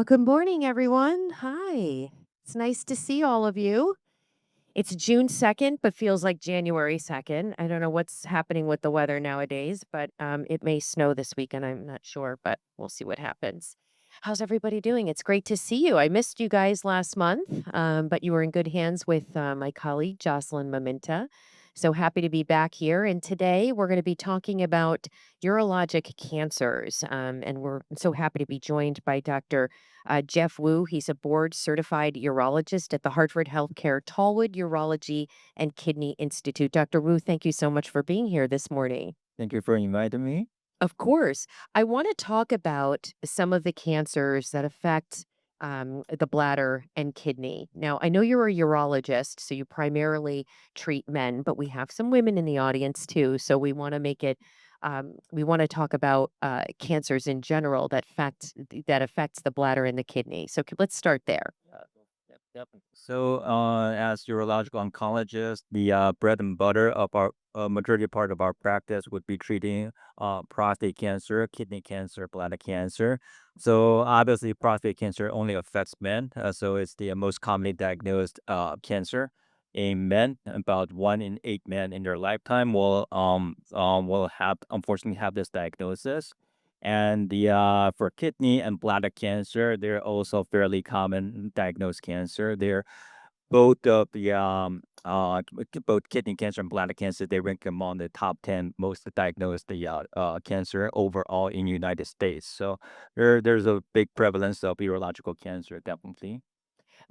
Well, good morning, everyone. Hi. It's nice to see all of you. It's June 2nd, but feels like January 2nd. I don't know what's happening with the weather nowadays, but it may snow this weekend. I'm not sure, but we'll see what happens. How's everybody doing? It's great to see you. I missed you guys last month, but you were in good hands with my colleague, Jocelyn Maminta. So happy to be back here. And today we're going to be talking about urologic cancers. And we're so happy to be joined by Dr. Jeff Wu. He's a board certified urologist at the Hartford Healthcare Tallwood Urology and Kidney Institute. Dr. Wu, thank you so much for being here this morning. Thank you for inviting me. Of course. I want to talk about some of the cancers that affect the bladder and kidney. Now, I know you're a urologist, so you primarily treat men, but we have some women in the audience too. So we want to make it. We want to talk about cancers in general that affects the bladder and the kidney. So let's start there. Definitely. So, as urological oncologist, the bread and butter of our majority part of our practice would be treating prostate cancer, kidney cancer, bladder cancer. So, obviously, prostate cancer only affects men. So, it's the most commonly diagnosed cancer in men. About 1 in 8 men in their lifetime will have unfortunately have this diagnosis. And the for kidney and bladder cancer, they're also fairly common diagnosed cancer. They're both of the both kidney cancer and bladder cancer. They rank among the top 10 most diagnosed cancer overall in United States. So there's a big prevalence of urological cancer, definitely.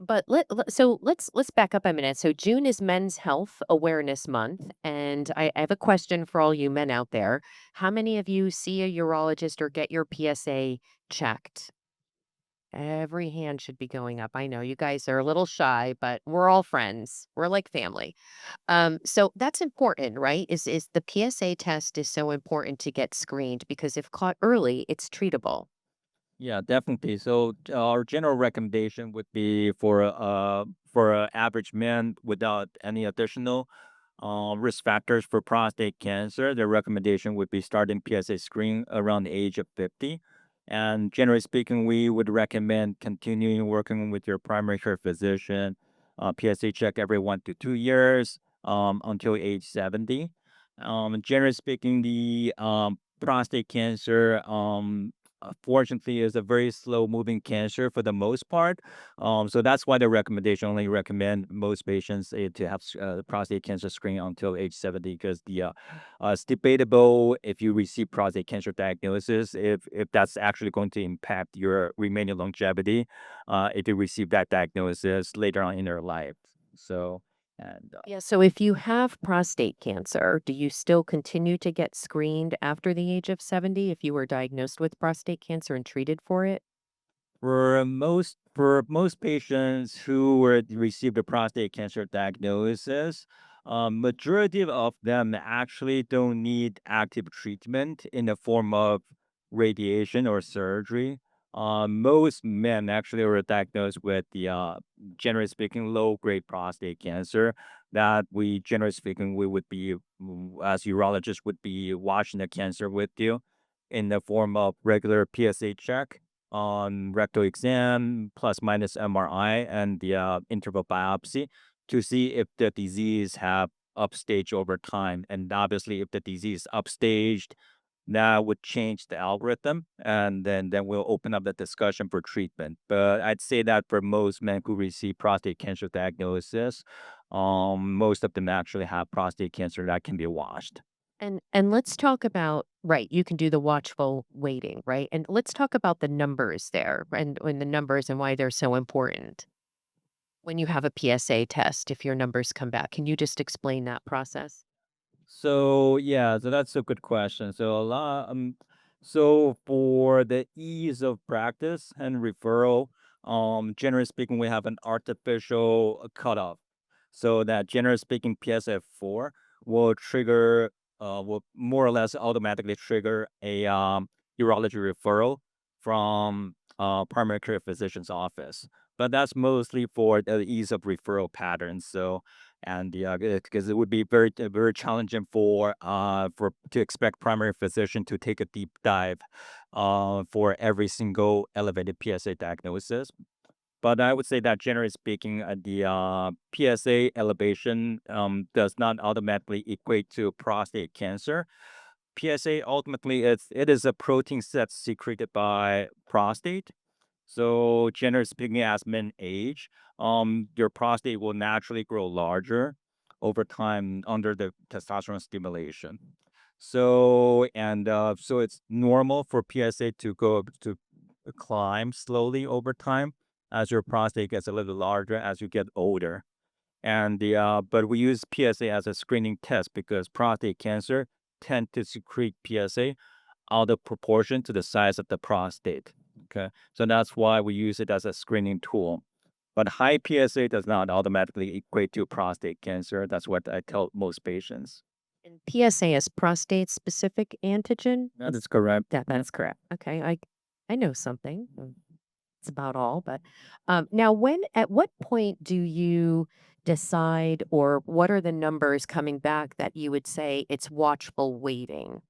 But let's back up a minute. So June is Men's Health Awareness Month, and I have a question for all you men out there. How many of you see a urologist or get your PSA checked? Every hand should be going up. I know you guys are a little shy, but we're all friends. We're like family. So that's important, right? Is the PSA test is so important to get screened because if caught early, it's treatable. Yeah, definitely. So our general recommendation would be for a average man without any additional risk factors for prostate cancer. The recommendation would be starting PSA screening around the age of 50. And generally speaking, we would recommend continuing working with your primary care physician, PSA check every 1 to 2 years until age 70. Generally speaking, the prostate cancer fortunately is a very slow moving cancer for the most part. So that's why the recommendation only recommend most patients to have prostate cancer screening until age 70 because it's debatable if you receive prostate cancer diagnosis if that's actually going to impact your remaining longevity if you receive that diagnosis later on in your life. So and Yeah, so if you have prostate cancer, do you still continue to get screened after the age of 70 if you were diagnosed with prostate cancer and treated for it? For most patients who were received a prostate cancer diagnosis, majority of them actually don't need active treatment in the form of radiation or surgery. Most men actually were diagnosed with the generally speaking low grade prostate cancer that we generally speaking we would be as urologists would be watching the cancer with you in the form of regular PSA check on rectal exam plus minus MRI and the interval biopsy to see if the disease have upstaged over time. And obviously, if the disease upstaged, that would change the algorithm, and then we'll open up the discussion for treatment. But I'd say that for most men who receive prostate cancer diagnosis, most of them actually have prostate cancer that can be washed. And let's talk about right, you can do the watchful waiting, right? And let's talk about the numbers there and the numbers and why they're so important. When you have a PSA test, if your numbers come back, can you just explain that process? So yeah, so that's a good question. So for the ease of practice and referral, generally speaking, we have an artificial cutoff. So that generally speaking, PSF4 will trigger, will more or less automatically trigger a urology referral from primary care physician's office. But that's mostly for the ease of referral patterns. So and because it would be very challenging for to expect primary physician to take a deep dive for every single elevated PSA diagnosis. But I would say that generally speaking, the PSA elevation does not automatically equate to prostate cancer. PSA ultimately it is a protein that's secreted by prostate. So generally speaking, as men age, your prostate will naturally grow larger over time under the testosterone stimulation. So it's normal for PSA to climb slowly over time as your prostate gets a little larger as you get older. But we use PSA as a screening test because prostate cancer tend to secrete PSA out of proportion to the size of the prostate. Okay. So that's why we use it as a screening tool. But high PSA does not automatically equate to prostate cancer. That's what I tell most patients. And PSA is prostate specific antigen? That is correct. Yeah, that's correct. Okay, I know something. It's about all, but now when at what point do you decide or what are the numbers coming back that you would say it's watchful waiting?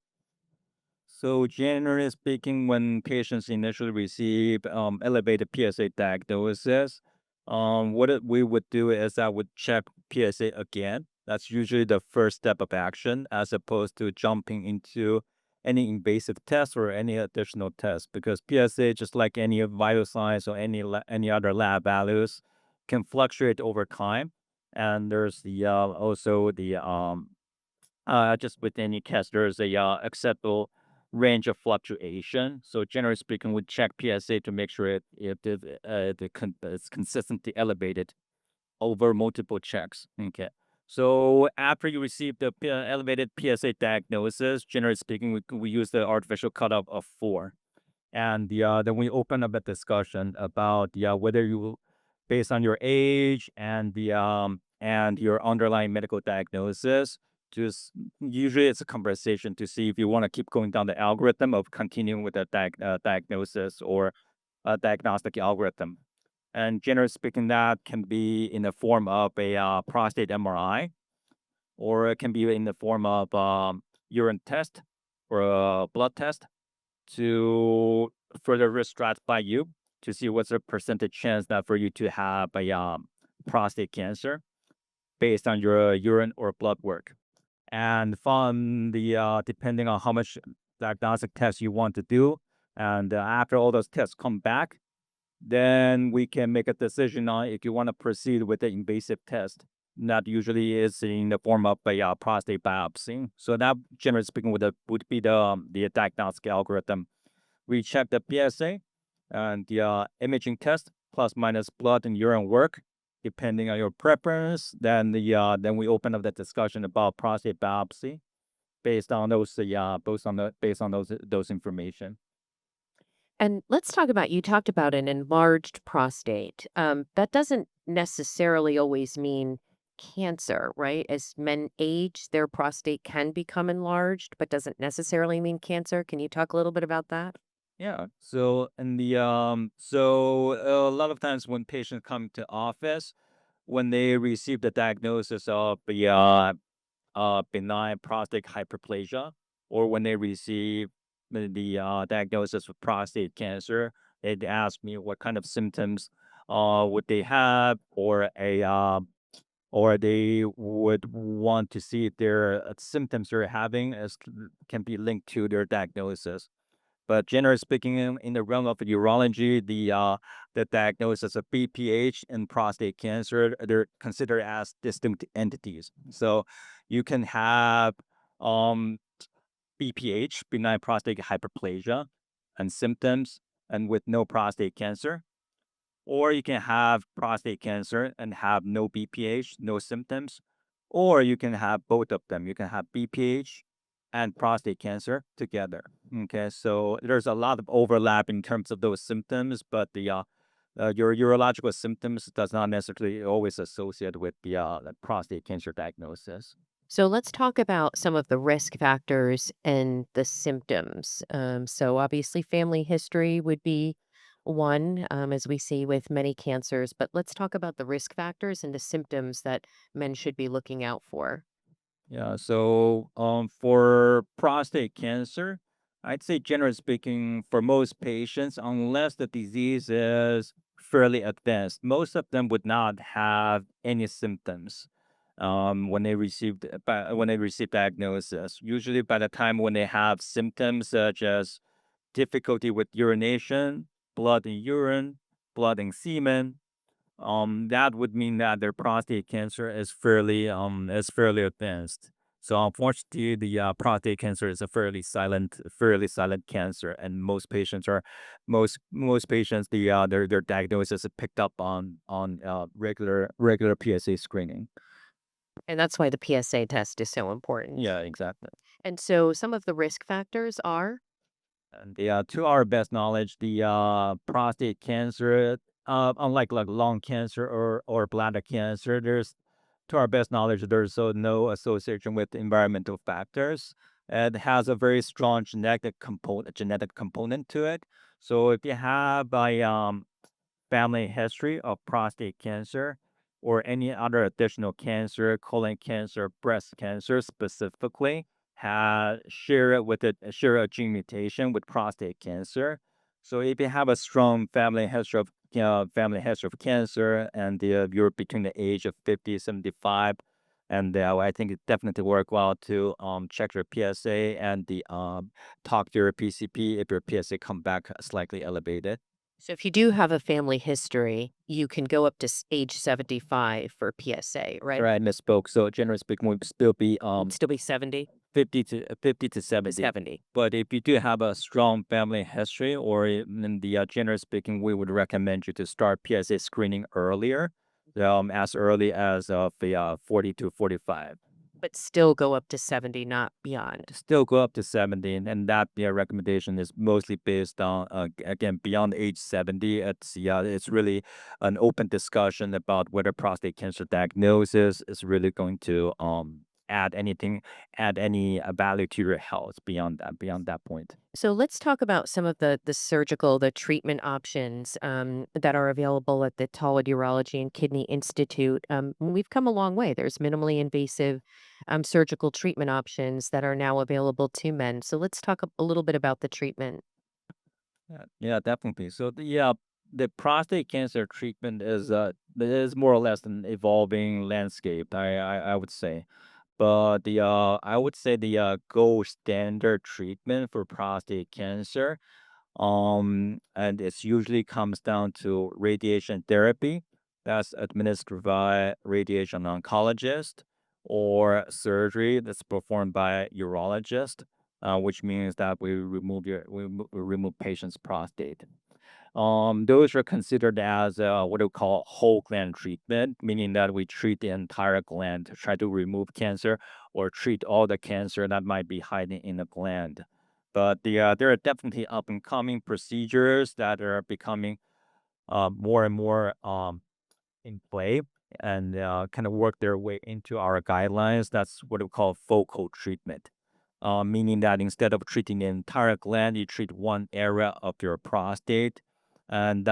So generally speaking, when patients initially receive elevated PSA diagnosis, we would do is I would check PSA again. That's usually the first step of action, as opposed to jumping into any invasive test or any additional test, because PSA, just like any vital signs or any other lab values, can fluctuate over time. And there's the also the just with any test, there's a acceptable range of fluctuation. So generally speaking, we check PSA to make sure it's consistently elevated over multiple checks. Okay. So after you receive the elevated PSA diagnosis, generally speaking, we use the artificial cutoff of 4. Then we open up a discussion about whether you, based on your age and your underlying medical diagnosis, just usually it's a conversation to see if you want to keep going down the algorithm of continuing with the diagnosis or a diagnostic algorithm. And generally speaking, that can be in the form of a prostate MRI, or it can be in the form of urine test or a blood test to further risk stratify you to see what's the percentage chance that for you to have a prostate cancer based on your urine or blood work. And from the depending on how much diagnostic tests you want to do, and after all those tests come back, then we can make a decision on if you want to proceed with the invasive test. That usually is in the form of a prostate biopsy. So that, generally speaking, would be the diagnostic algorithm. We check the PSA and the imaging test plus minus blood and urine work, depending on your preference. Then we open up the discussion about prostate biopsy based on based on those information. And let's talk about you talked about an enlarged prostate. That doesn't necessarily always mean cancer, right? As men age, their prostate can become enlarged, but doesn't necessarily mean cancer. Can you talk a little bit about that? Yeah. So a lot of times when patients come to office, when they receive the diagnosis of benign prostate hyperplasia, or when they receive the diagnosis of prostate cancer, they'd ask me what kind of symptoms would they have, or they would want to see if their symptoms they're having can be linked to their diagnosis. But generally speaking, in the realm of urology, the diagnosis of BPH and prostate cancer, they're considered as distinct entities. So you can have um, BPH, benign prostate hyperplasia, and symptoms, and with no prostate cancer. Or you can have prostate cancer and have no BPH, no symptoms. Or you can have both of them. You can have BPH and prostate cancer together. Okay, so there's a lot of overlap in terms of those symptoms, but your urological symptoms does not necessarily always associate with the prostate cancer diagnosis. So let's talk about some of the risk factors and the symptoms. So obviously, family history would be one, as we see with many cancers, but let's talk about the risk factors and the symptoms that men should be looking out for. Yeah, so for prostate cancer, I'd say generally speaking, for most patients, unless the disease is fairly advanced, most of them would not have any symptoms when they receive diagnosis. Usually, by the time when they have symptoms such as difficulty with urination, blood in urine, blood in semen, that would mean that their prostate cancer is fairly advanced. So unfortunately, the prostate cancer is a fairly silent cancer, and most patients their diagnosis is picked up on regular PSA screening. And that's why the PSA test is so important. Yeah, exactly. And so some of the risk factors are, And to our best knowledge, the prostate cancer, unlike like lung cancer or bladder cancer, to our best knowledge, there's no association with environmental factors. It has a very strong genetic component to it. So if you have a family history of prostate cancer or any other additional cancer, colon cancer, breast cancer specifically, share a gene mutation with prostate cancer. So if you have a strong family history of cancer, and you're between the age of 50, 75, and I think it definitely worthwhile to check your PSA and talk to your PCP if your PSA come back slightly elevated. so if you do have a family history, you can go up to age 75 for PSA, right? Sorry, I misspoke. So generous speaking would still be It'd still be 70 50 to to 70. 70. But if you do have a strong family history, or in the generous speaking, we would recommend you to start PSA screening earlier, as early as the 40 to 45. But still go up to 70, not beyond. Still go up to 70, and that recommendation is mostly based on again beyond age 70. It's really an open discussion about whether prostate cancer diagnosis is really going to add anything add any value to your health beyond that point. So let's talk about some of the surgical, the treatment options that are available at the Tala Urology and Kidney Institute. We've come a long way. There's minimally invasive surgical treatment options that are now available to men. So let's talk a little bit about the treatment. Yeah, definitely. So the prostate cancer treatment is more or less an evolving landscape. I would say. But I would say the gold standard treatment for prostate cancer, and it's usually comes down to radiation therapy that's administered by radiation oncologist, or surgery that's performed by urologist, which means that we remove patient's prostate. Those are considered as what we call whole gland treatment, meaning that we treat the entire gland to try to remove cancer or treat all the cancer that might be hiding in the gland. But there are definitely up and coming procedures that are becoming more and more in play, and kind of work their way into our guidelines. That's what we call focal treatment, meaning that instead of treating the entire gland, you treat one area of your prostate. And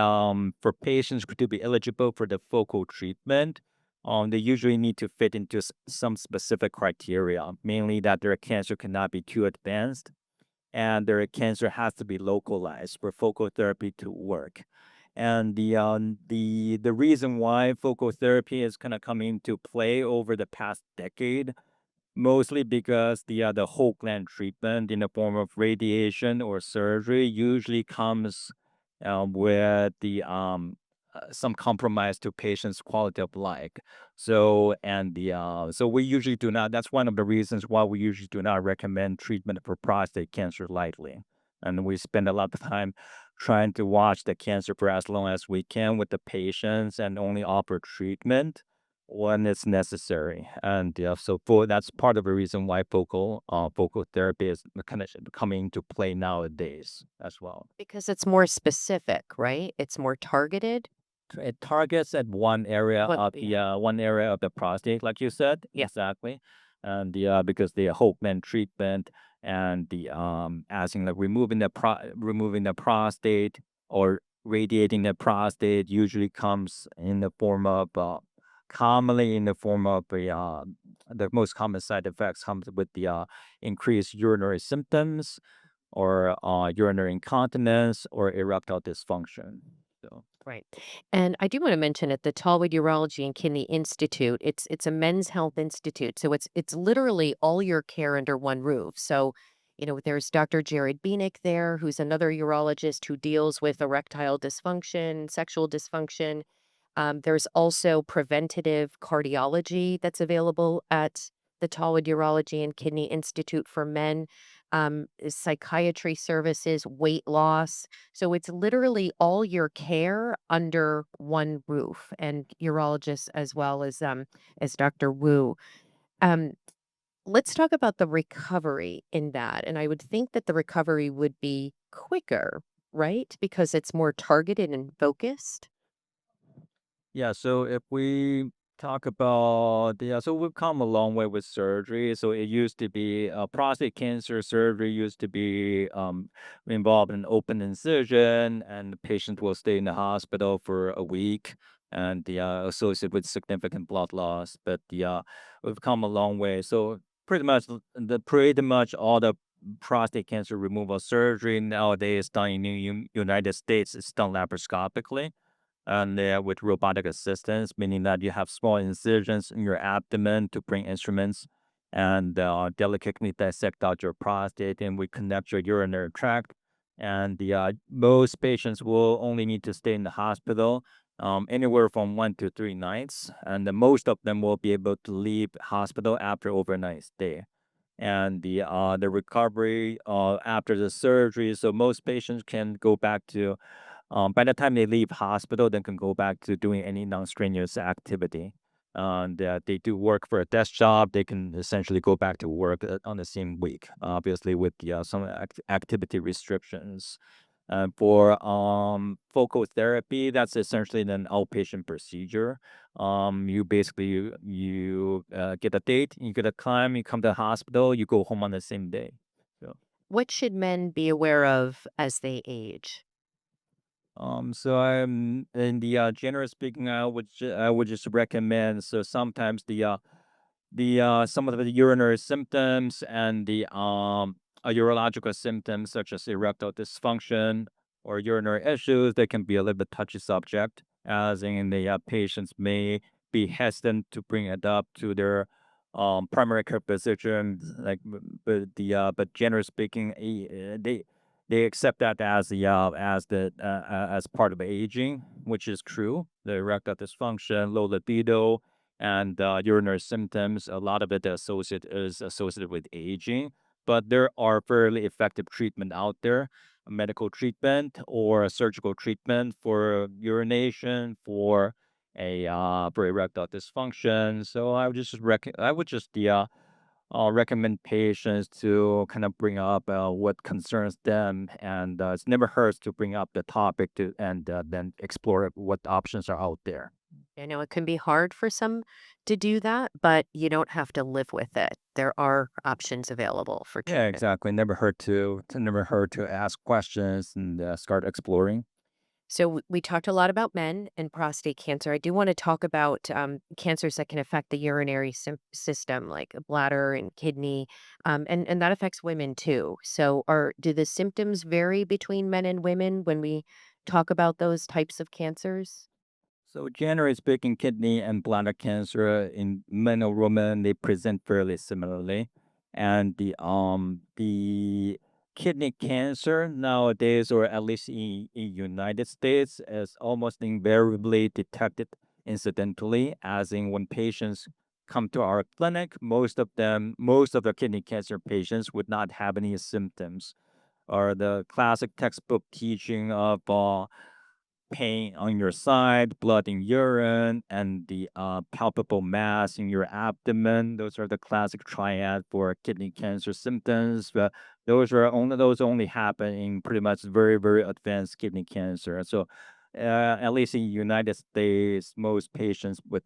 for patients to be eligible for the focal treatment, they usually need to fit into some specific criteria, mainly that their cancer cannot be too advanced and their cancer has to be localized for focal therapy to work. And the reason why focal therapy is kind of coming into play over the past decade, mostly because the whole gland treatment in the form of radiation or surgery usually comes with the some compromise to patients' quality of life. So we usually do not. That's one of the reasons why we usually do not recommend treatment for prostate cancer lightly. And we spend a lot of time trying to watch the cancer for as long as we can with the patients and only offer treatment when it's necessary. And that's part of the reason why focal therapy is kind of coming into play nowadays as well. Because it's more specific, right? It's more targeted. It targets at Yeah. one area of the prostate, like you said, Yeah. exactly. And because the whole gland treatment and the as in like removing the prostate or radiating the prostate usually comes in the form of, commonly in the form of the most common side effects comes with the increased urinary symptoms or urinary incontinence or erectile dysfunction. So, Right. And I do want to mention at the Tallwood Urology and Kidney Institute, it's a men's health institute. So it's literally all your care under one roof. So, there's Dr. Jared Beanick there, who's another urologist who deals with erectile dysfunction, sexual dysfunction. There's also preventative cardiology that's available at the Tallwood Urology and Kidney Institute for men, psychiatry services, weight loss. So it's literally all your care under one roof, and urologists as well as Dr. Wu. Um, let's talk about the recovery in that. And I would think that the recovery would be quicker, right? Because it's more targeted and focused. yeah, so if we talk about, yeah, so we've come a long way with surgery. So it used to be prostate cancer surgery used to be involved in open incision, and the patient will stay in the hospital for a week and associated with significant blood loss. But we've come a long way. So pretty much all the prostate cancer removal surgery nowadays done in the United States is done laparoscopically and with robotic assistance, meaning that you have small incisions in your abdomen to bring instruments and delicately dissect out your prostate, and we connect your urinary tract. And most patients will only need to stay in the hospital anywhere from 1 to 3 nights, and the most of them will be able to leave hospital after overnight stay. And the recovery after the surgery, so most patients can go back to by the time they leave hospital, they can go back to doing any non-strenuous activity. And they do work for a desk job, they can essentially go back to work on the same week, obviously with some activity restrictions. And for focal therapy, that's essentially an outpatient procedure. You basically you get a date, you get a time, you come to the hospital, you go home on the same day. So. What should men be aware of as they age? So I'm in the general speaking, I would just recommend. So sometimes the some of the urinary symptoms and the urological symptoms such as erectile dysfunction or urinary issues, they can be a little bit touchy subject, as in the patients may be hesitant to bring it up to their primary care physician. But generally speaking, they accept that as as part of aging, which is true. The erectile dysfunction, low libido, and urinary symptoms. A lot of it is associated with aging, but there are fairly effective treatment out there, a medical treatment or a surgical treatment for urination, for erectile dysfunction. So I would just recommend patients to kind of bring up what concerns them, and it's never hurts to bring up the topic to and then explore what options are out there. I know it can be hard for some to do that, but you don't have to live with it. There are options available for Yeah, treatment. exactly. Never hurt to ask questions and start exploring. So we talked a lot about men and prostate cancer. I do want to talk about cancers that can affect the urinary system, like bladder and kidney, and that affects women too. So, do the symptoms vary between men and women when we talk about those types of cancers? So generally speaking, kidney and bladder cancer in men or women, they present fairly similarly. And the kidney cancer nowadays, or at least in United States, is almost invariably detected incidentally, as in when patients come to our clinic, most of the kidney cancer patients would not have any symptoms, or the classic textbook teaching of pain on your side, blood in urine, and the palpable mass in your abdomen. Those are the classic triad for kidney cancer symptoms. But those only happen in pretty much very, very advanced kidney cancer. So at least in United States, most patients with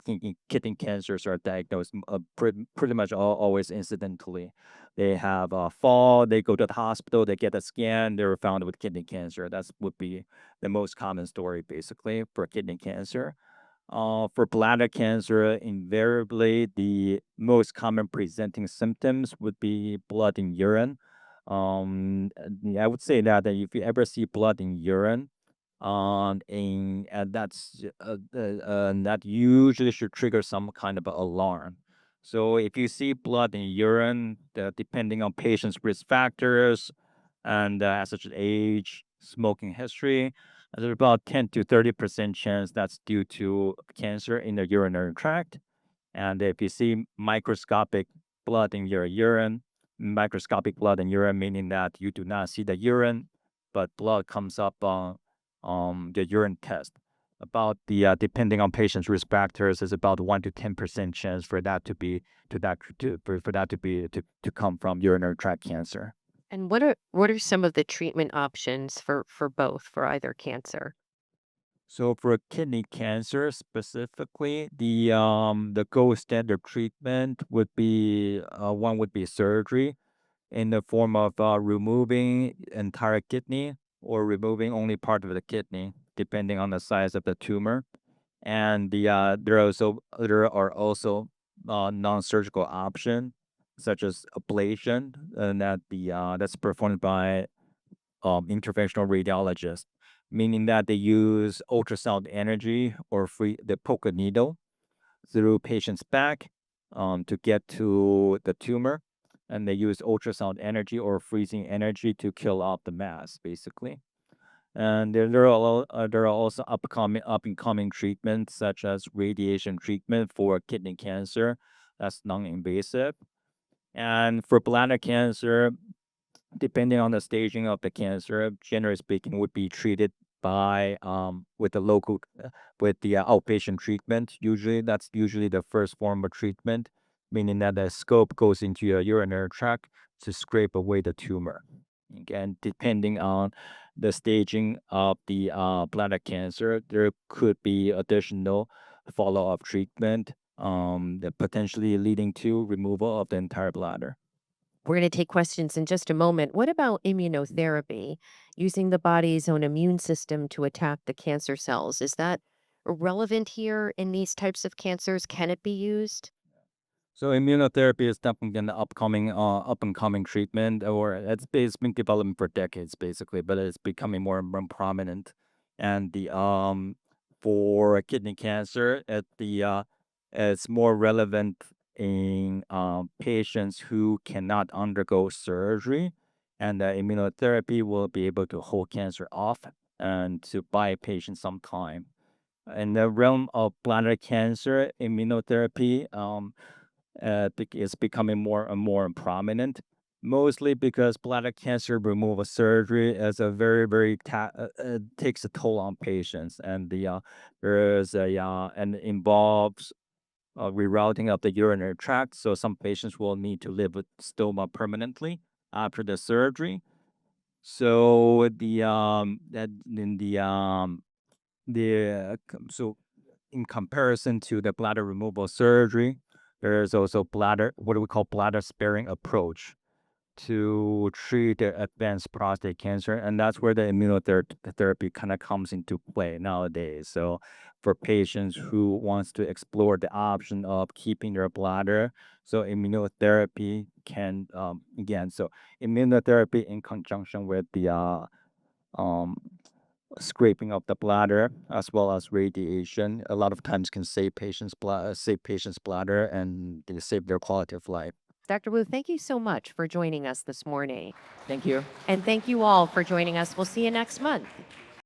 kidney cancers are diagnosed pretty much always incidentally. They have a fall, they go to the hospital, they get a scan, they're found with kidney cancer. That's would be the most common story, basically, for kidney cancer. For bladder cancer, invariably, the most common presenting symptoms would be blood in urine. I would say that if you ever see blood in urine, and that usually should trigger some kind of alarm. So if you see blood in urine, depending on patient's risk factors and as such as age, smoking history, there's about 10 to 30% chance that's due to cancer in the urinary tract. And if you see blood in your urine, microscopic blood in urine, meaning that you do not see the urine, but blood comes up on the urine test. About the depending on patient's risk factors, is about 1 to 10% chance for that to be for that to be to come from urinary tract cancer. And what are some of the treatment options for both, for either cancer? So for kidney cancer specifically, the gold standard treatment would be one would be surgery in the form of removing entire kidney or removing only part of the kidney, depending on the size of the tumor. And there are also non-surgical option such as ablation, and that's performed by interventional radiologists, meaning that they use ultrasound energy or free the poke a needle through patient's back to get to the tumor, and they use ultrasound energy or freezing energy to kill off the mass, basically. And there are also up and coming treatments such as radiation treatment for kidney cancer. That's non-invasive. And for bladder cancer, depending on the staging of the cancer, generally speaking, would be treated by with the outpatient treatment. Usually, that's usually the first form of treatment, meaning that the scope goes into your urinary tract to scrape away the tumor. Again, depending on the staging of the bladder cancer, there could be additional follow-up treatment, that potentially leading to removal of the entire bladder. We're going to take questions in just a moment. What about immunotherapy, using the body's own immune system to attack the cancer cells? Is that relevant here in these types of cancers? Can it be used? So immunotherapy is definitely an up and coming treatment, or it's been developing for decades, basically, but it's becoming more and more prominent. And the for kidney cancer, it's more relevant in patients who cannot undergo surgery, and the immunotherapy will be able to hold cancer off and to buy patients some time. In the realm of bladder cancer, immunotherapy, is becoming more and more prominent, mostly because bladder cancer removal surgery is a takes a toll on patients, and there is a and involves rerouting of the urinary tract. So some patients will need to live with stoma permanently after the surgery. So in comparison to the bladder removal surgery, there's also what do we call bladder sparing approach to treat the advanced prostate cancer, and that's where the immunotherapy kind of comes into play nowadays. So, for patients who wants to explore the option of keeping their bladder, so immunotherapy can immunotherapy in conjunction with the um scraping of the bladder as well as radiation a lot of times can save patients bladder and they save their quality of life. Dr. Wu, thank you so much for joining us this morning. Thank you. And thank you all for joining us. We'll see you next month.